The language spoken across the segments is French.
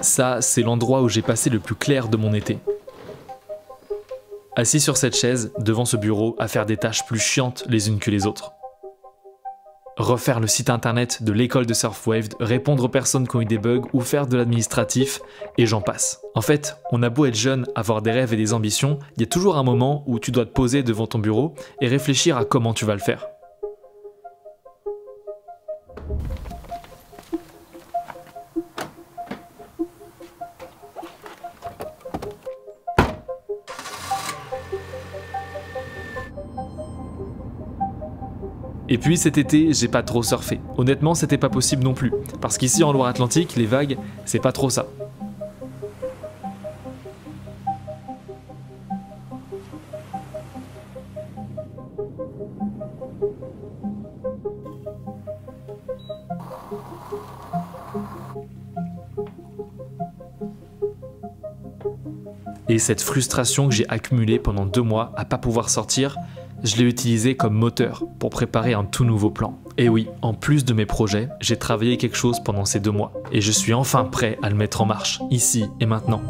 Ça, c'est l'endroit où j'ai passé le plus clair de mon été. Assis sur cette chaise, devant ce bureau, à faire des tâches plus chiantes les unes que les autres. Refaire le site internet de l'école de Surfwaved, répondre aux personnes qui ont eu des bugs ou faire de l'administratif, et j'en passe. En fait, on a beau être jeune, avoir des rêves et des ambitions, il y a toujours un moment où tu dois te poser devant ton bureau et réfléchir à comment tu vas le faire. Et puis cet été, j'ai pas trop surfé. Honnêtement, c'était pas possible non plus. Parce qu'ici en Loire-Atlantique, les vagues, c'est pas trop ça. Et cette frustration que j'ai accumulée pendant 2 mois à pas pouvoir sortir, je l'ai utilisé comme moteur pour préparer un tout nouveau plan. Et oui, en plus de mes projets, j'ai travaillé quelque chose pendant ces 2 mois. Et je suis enfin prêt à le mettre en marche, ici et maintenant.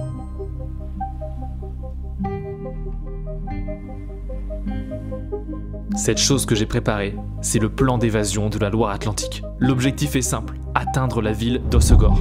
Cette chose que j'ai préparée, c'est le plan d'évasion de la Loire-Atlantique. L'objectif est simple, atteindre la ville d'Hossegor.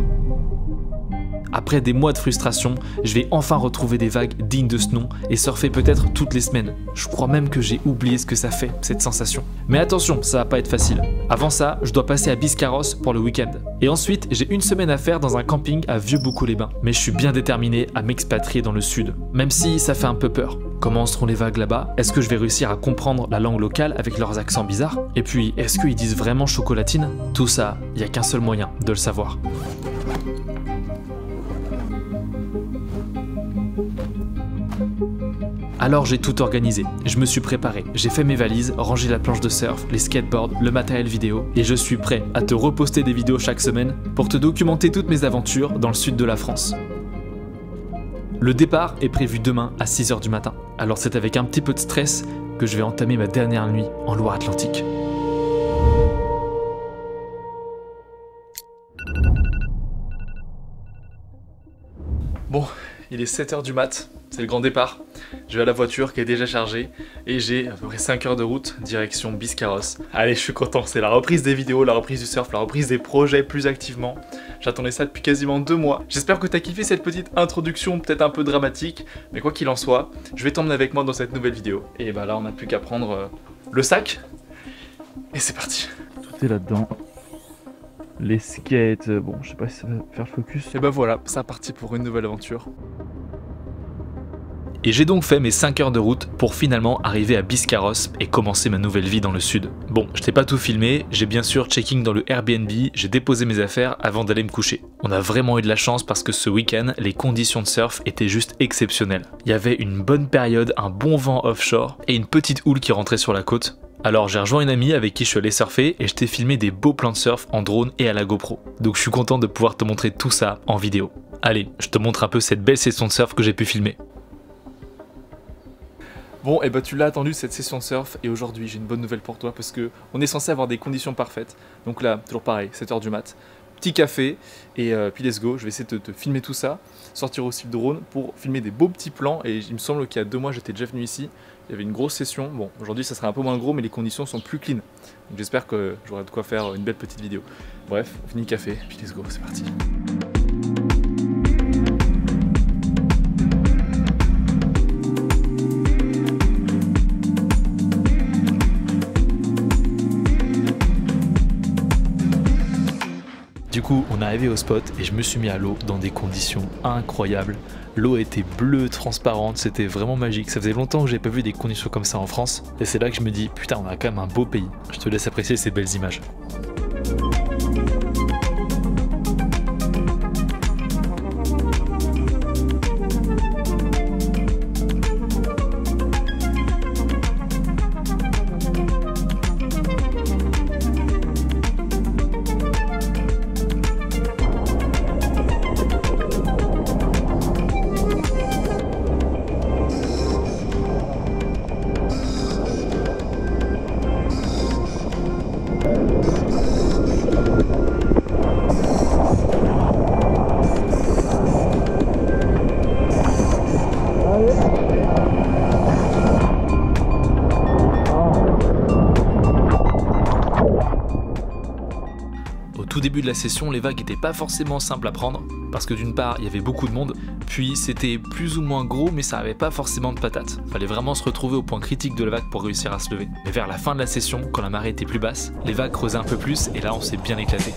Après des mois de frustration, je vais enfin retrouver des vagues dignes de ce nom et surfer peut-être toutes les semaines. Je crois même que j'ai oublié ce que ça fait, cette sensation. Mais attention, ça va pas être facile. Avant ça, je dois passer à Biscarrosse pour le week-end. Et ensuite, j'ai 1 semaine à faire dans un camping à Vieux-Boucau-les-Bains. Mais je suis bien déterminé à m'expatrier dans le sud, même si ça fait un peu peur. Comment seront les vagues là-bas? Est-ce que je vais réussir à comprendre la langue locale avec leurs accents bizarres? Et puis, est-ce qu'ils disent vraiment chocolatine? Tout ça, il n'y a qu'un seul moyen de le savoir. Alors j'ai tout organisé, je me suis préparé, j'ai fait mes valises, rangé la planche de surf, les skateboards, le matériel vidéo, et je suis prêt à te reposter des vidéos chaque semaine pour te documenter toutes mes aventures dans le sud de la France. Le départ est prévu demain à 6 h du matin, alors c'est avec un petit peu de stress que je vais entamer ma dernière nuit en Loire-Atlantique. Bon, il est 7 h du mat, c'est le grand départ. Je vais à la voiture qui est déjà chargée et j'ai à peu près 5 heures de route direction Biscarrosse. Allez, je suis content, c'est la reprise des vidéos, la reprise du surf, la reprise des projets plus activement. J'attendais ça depuis quasiment 2 mois. J'espère que t'as kiffé cette petite introduction peut-être un peu dramatique, mais quoi qu'il en soit, je vais t'emmener avec moi dans cette nouvelle vidéo. Et bah là, on n'a plus qu'à prendre le sac et c'est parti. Tout est là-dedans. Les skates, bon, je sais pas si ça va faire focus. Et bah voilà, c'est parti pour une nouvelle aventure. Et j'ai donc fait mes 5 heures de route pour finalement arriver à Biscarrosse et commencer ma nouvelle vie dans le sud. Bon, je t'ai pas tout filmé, j'ai bien sûr checking dans le Airbnb, j'ai déposé mes affaires avant d'aller me coucher. On a vraiment eu de la chance parce que ce week-end, les conditions de surf étaient juste exceptionnelles. Il y avait une bonne période, un bon vent offshore et une petite houle qui rentrait sur la côte. Alors j'ai rejoint une amie avec qui je suis allé surfer et je t'ai filmé des beaux plans de surf en drone et à la GoPro. Donc je suis content de pouvoir te montrer tout ça en vidéo. Allez, je te montre un peu cette belle session de surf que j'ai pu filmer. Bon, et bah tu l'as attendu cette session de surf et aujourd'hui j'ai une bonne nouvelle pour toi parce que on est censé avoir des conditions parfaites. Donc là, toujours pareil, 7 h du mat, petit café et puis let's go, je vais essayer de te filmer tout ça, sortir aussi le drone pour filmer des beaux petits plans et il me semble qu'il y a 2 mois j'étais déjà venu ici, il y avait une grosse session, bon aujourd'hui ça sera un peu moins gros mais les conditions sont plus clean. Donc j'espère que j'aurai de quoi faire une belle petite vidéo. Bref, on finit le café, puis let's go, c'est parti. Du coup, on est arrivé au spot et je me suis mis à l'eau dans des conditions incroyables. L'eau était bleue, transparente, c'était vraiment magique. Ça faisait longtemps que j'avais pas vu des conditions comme ça en France. Et c'est là que je me dis, putain, on a quand même un beau pays. Je te laisse apprécier ces belles images. Au tout début de la session, les vagues étaient pas forcément simples à prendre, parce que d'une part, il y avait beaucoup de monde, puis c'était plus ou moins gros, mais ça avait pas forcément de patates. Fallait vraiment se retrouver au point critique de la vague pour réussir à se lever. Mais vers la fin de la session, quand la marée était plus basse, les vagues creusaient un peu plus, et là on s'est bien éclaté.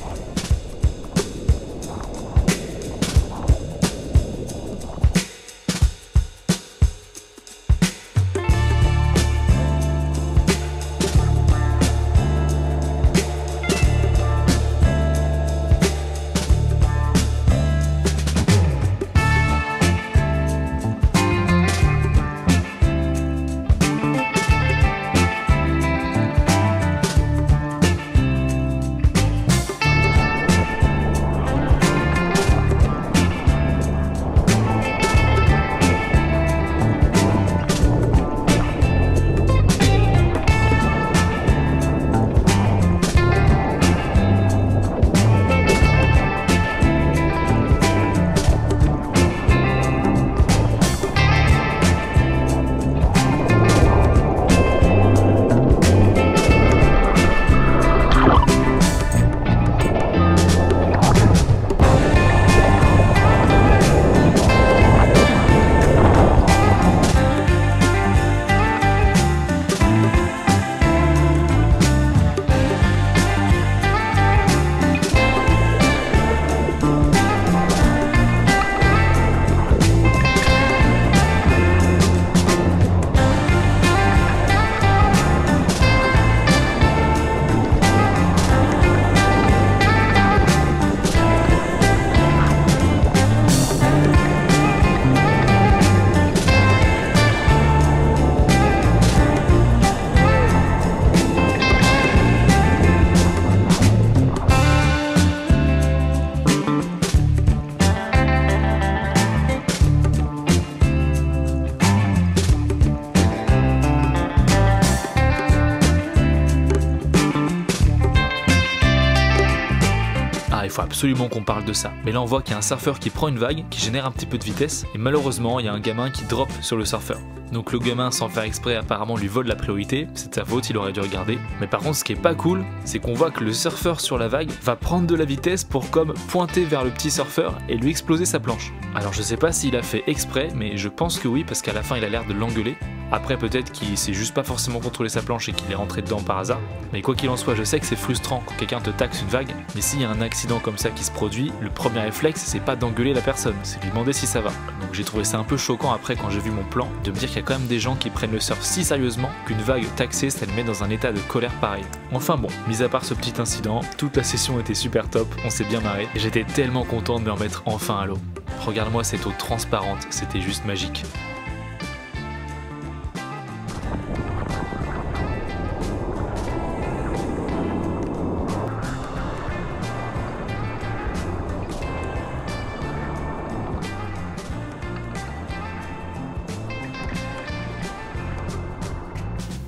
Il faut absolument qu'on parle de ça. Mais là on voit qu'il y a un surfeur qui prend une vague, qui génère un petit peu de vitesse, et malheureusement il y a un gamin qui drop sur le surfeur. Donc le gamin, sans faire exprès, apparemment lui vole la priorité, c'est de sa faute, il aurait dû regarder. Mais par contre ce qui est pas cool, c'est qu'on voit que le surfeur sur la vague va prendre de la vitesse pour comme pointer vers le petit surfeur et lui exploser sa planche. Alors je sais pas s'il a fait exprès, mais je pense que oui, parce qu'à la fin il a l'air de l'engueuler. Après peut-être qu'il sait juste pas forcément contrôler sa planche et qu'il est rentré dedans par hasard. Mais quoi qu'il en soit, je sais que c'est frustrant quand quelqu'un te taxe une vague, mais s'il y a un accident comme ça qui se produit, le premier réflexe c'est pas d'engueuler la personne, c'est lui demander si ça va. Donc j'ai trouvé ça un peu choquant après quand j'ai vu mon plan, de me dire qu'il y a quand même des gens qui prennent le surf si sérieusement qu'une vague taxée ça le met dans un état de colère pareil. Enfin bon, mis à part ce petit incident, toute la session était super top, on s'est bien marré, et j'étais tellement content de me remettre enfin à l'eau. Regarde-moi cette eau transparente, c'était juste magique.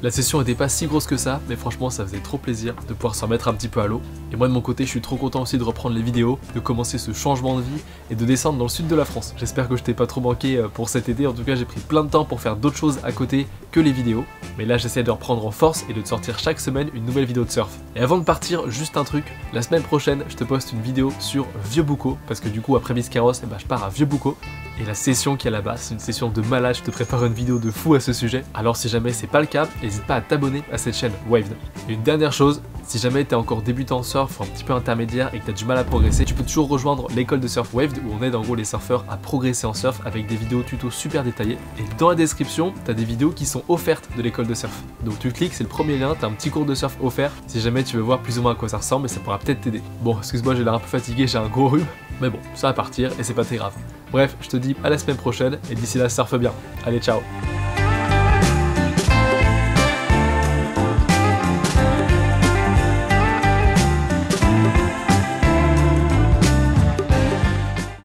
La session était pas si grosse que ça, mais franchement ça faisait trop plaisir de pouvoir s'en remettre un petit peu à l'eau. Et moi de mon côté je suis trop content aussi de reprendre les vidéos, de commencer ce changement de vie et de descendre dans le sud de la France. J'espère que je t'ai pas trop manqué pour cet été, en tout cas j'ai pris plein de temps pour faire d'autres choses à côté que les vidéos. Mais là j'essaie de reprendre en force et de te sortir chaque semaine une nouvelle vidéo de surf. Et avant de partir, juste un truc, la semaine prochaine je te poste une vidéo sur Vieux-Boucau, parce que du coup après Biscarros, je pars à Vieux-Boucau. Et la session qui est là-bas, c'est une session de malade, je te prépare une vidéo de fou à ce sujet. Alors si jamais c'est pas le cas, n'hésite pas à t'abonner à cette chaîne Waved. Et une dernière chose, si jamais t'es encore débutant en surf ou un petit peu intermédiaire et que t'as du mal à progresser, tu peux toujours rejoindre l'école de surf Waved où on aide en gros les surfeurs à progresser en surf avec des vidéos tutos super détaillées. Et dans la description, t'as des vidéos qui sont offertes de l'école de surf. Donc tu cliques, c'est le premier lien, t'as un petit cours de surf offert si jamais tu veux voir plus ou moins à quoi ça ressemble et ça pourra peut-être t'aider. Bon, excuse-moi, j'ai l'air un peu fatigué, j'ai un gros rhume, mais bon, ça va partir et c'est pas très grave. Bref, je te dis à la semaine prochaine et d'ici là, surfe bien. Allez, ciao!